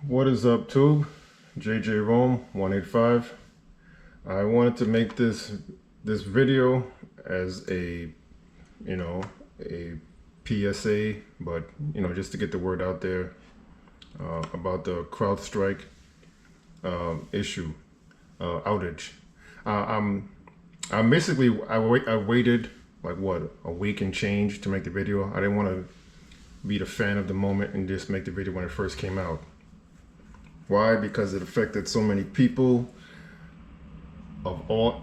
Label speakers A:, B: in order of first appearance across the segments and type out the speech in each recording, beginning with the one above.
A: What is up, Tube? JJ Rome 185. I wanted to make this video as a a PSA, but just to get the word out there about the CrowdStrike issue outage. I waited like a week and change to make the video. I didn't want to be the fan of the moment and just make the video when it first came out. Why? Because it affected so many people of all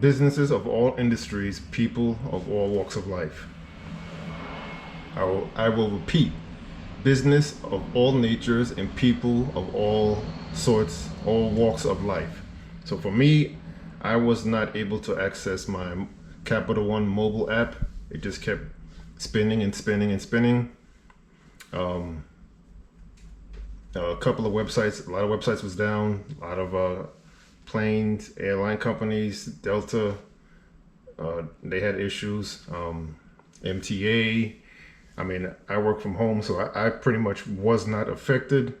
A: businesses, of all industries, people of all walks of life. I will repeat, business of all natures and people of all sorts, all walks of life. So for me, I was not able to access my Capital One mobile app. It just kept spinning and spinning and spinning. A couple of websites, a lot of websites was down, a lot of planes, airline companies, Delta, they had issues, MTA. I mean, I work from home, so I pretty much was not affected.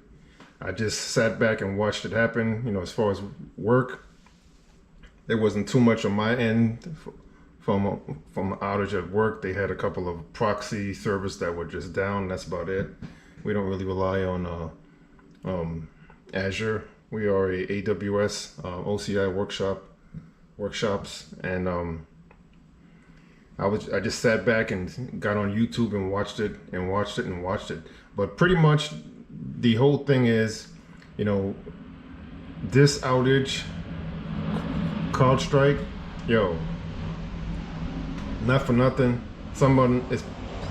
A: I just sat back and watched it happen. As far as work, there wasn't too much on my end from outage at work. They had a couple of proxy servers that were just down. That's about it. We don't really rely on Azure. We are a AWS OCI workshops, and I just sat back and got on YouTube and watched it and watched it and watched it. But pretty much the whole thing is, this outage, CrowdStrike, not for nothing, someone is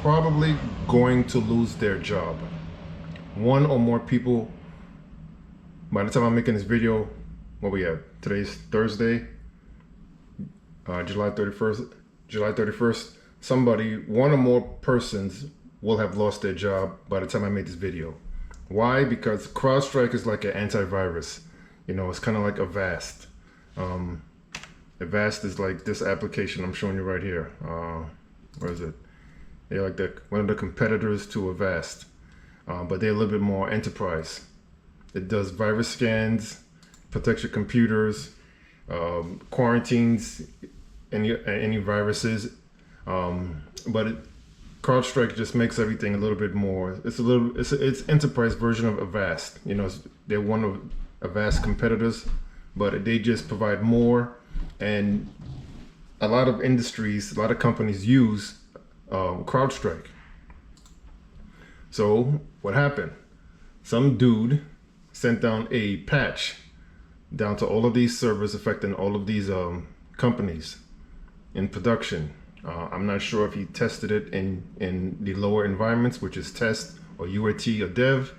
A: probably going to lose their job. One or more people. By the time I'm making this video, what we have? Today's Thursday, July 31st. One or more persons will have lost their job by the time I made this video. Why? Because CrowdStrike is like an antivirus. It's kind of like Avast. Avast is like this application I'm showing you right here. Where is it? They're like one of the competitors to Avast, but they're a little bit more enterprise. It does virus scans, protects your computers, quarantines any viruses, but CrowdStrike just makes everything a little bit more. It's enterprise version of Avast. They're one of Avast competitors, but they just provide more. And a lot of industries, a lot of companies use CrowdStrike. So what happened? Some dude sent down a patch down to all of these servers, affecting all of these companies in production. I'm not sure if he tested it in the lower environments, which is test or UAT or dev,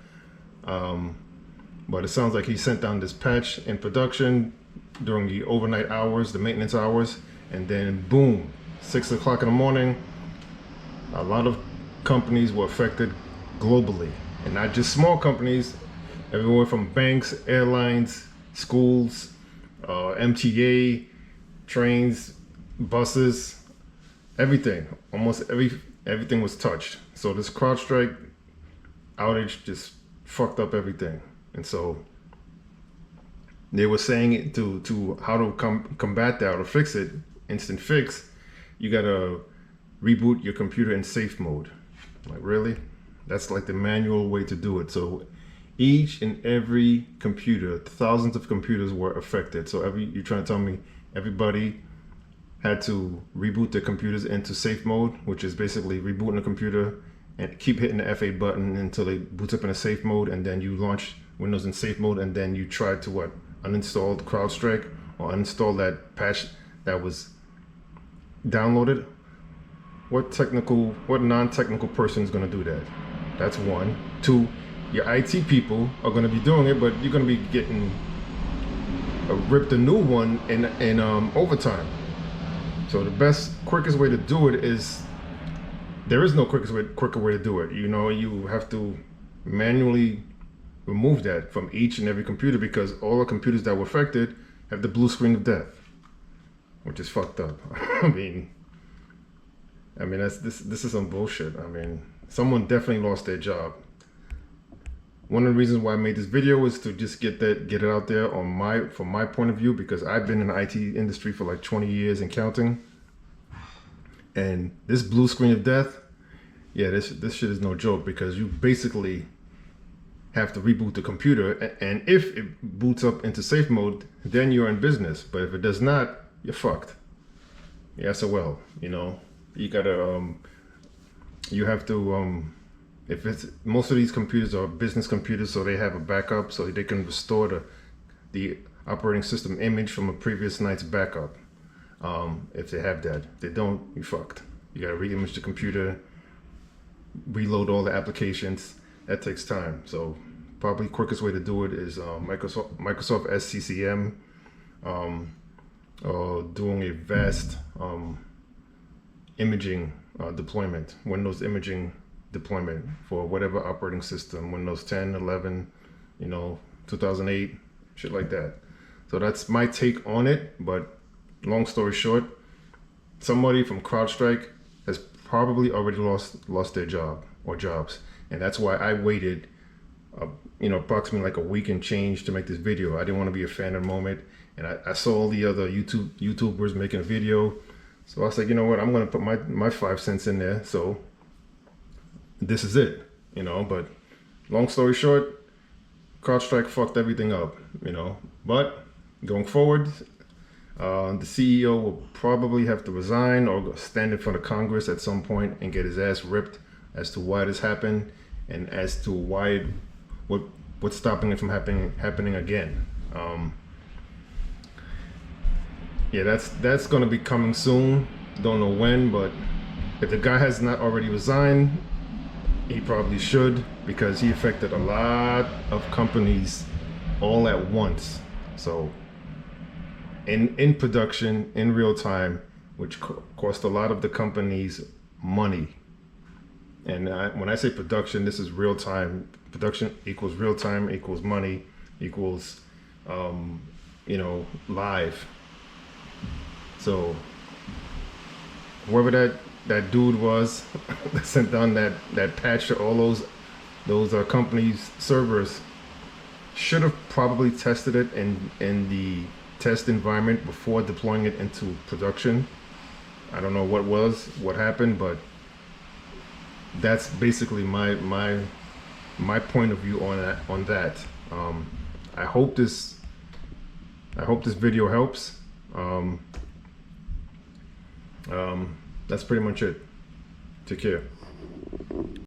A: but it sounds like he sent down this patch in production during the overnight hours, the maintenance hours, and then boom, 6 o'clock in the morning, a lot of companies were affected globally, and not just small companies, everywhere from banks, airlines, schools, MTA, trains, buses, everything. Almost everything was touched. So this CrowdStrike outage just fucked up everything. And so they were saying it to how to combat that or fix it, instant fix, you gotta reboot your computer in safe mode. Like, really? That's like the manual way to do it. So each and every computer, thousands of computers were affected. So you're trying to tell me everybody had to reboot their computers into safe mode, which is basically rebooting the computer and keep hitting the F8 button until it boots up in a safe mode, and then you launch Windows in safe mode, and then you try to uninstall the CrowdStrike or uninstall that patch that was downloaded. What non-technical person is going to do that? That's one. Two, your IT people are going to be doing it, but you're going to be getting ripped a new one in overtime. So the quickest way to do it is, there is no quicker way to do it. You have to manually remove that from each and every computer, because all the computers that were affected have the blue screen of death, which is fucked up. I mean, this is some bullshit. I mean, someone definitely lost their job. one of the reasons why I made this video is to just get it out there on from my point of view, because I've been in the IT industry for like 20 years and counting. And this blue screen of death, yeah, this shit is no joke, because you basically have to reboot the computer, and if it boots up into safe mode, then you're in business. But if it does not, you're fucked. Yeah, so well, you know, you gotta you have to if it's, most of these computers are business computers, so they have a backup, so they can restore the operating system image from a previous night's backup. If they have that. If they don't, you fucked. You gotta re-image the computer, reload all the applications. That takes time. So probably quickest way to do it is Microsoft SCCM, doing a vast imaging deployment, Windows imaging deployment for whatever operating system, Windows 10, 11, you know, 2008, shit like that. So that's my take on it. But long story short, somebody from CrowdStrike has probably already lost their job or jobs, and that's why I waited, you know, approximately like a week and change to make this video. I didn't want to be a fan of the moment, and I saw all the other YouTubers making a video, so I was like, you know what, I'm gonna put my 5 cents in there. So this is it, you know. But long story short, CrowdStrike fucked everything up, you know. But going forward, the CEO will probably have to resign or stand in front of Congress at some point and get his ass ripped as to why this happened, and as to why what's stopping it from happening again. Yeah, that's going to be coming soon. Don't know when, but if the guy has not already resigned, he probably should, because he affected a lot of companies all at once. So in production, in real time, which cost a lot of the companies money. And when I say production, this is real time. Production equals real time, equals money, equals you know, live. So whoever that dude was that sent down that patch to all those companies' servers should have probably tested it in the test environment before deploying it into production. I don't know what happened, but that's basically my point of view on that. I hope this video helps. That's pretty much it. Take care.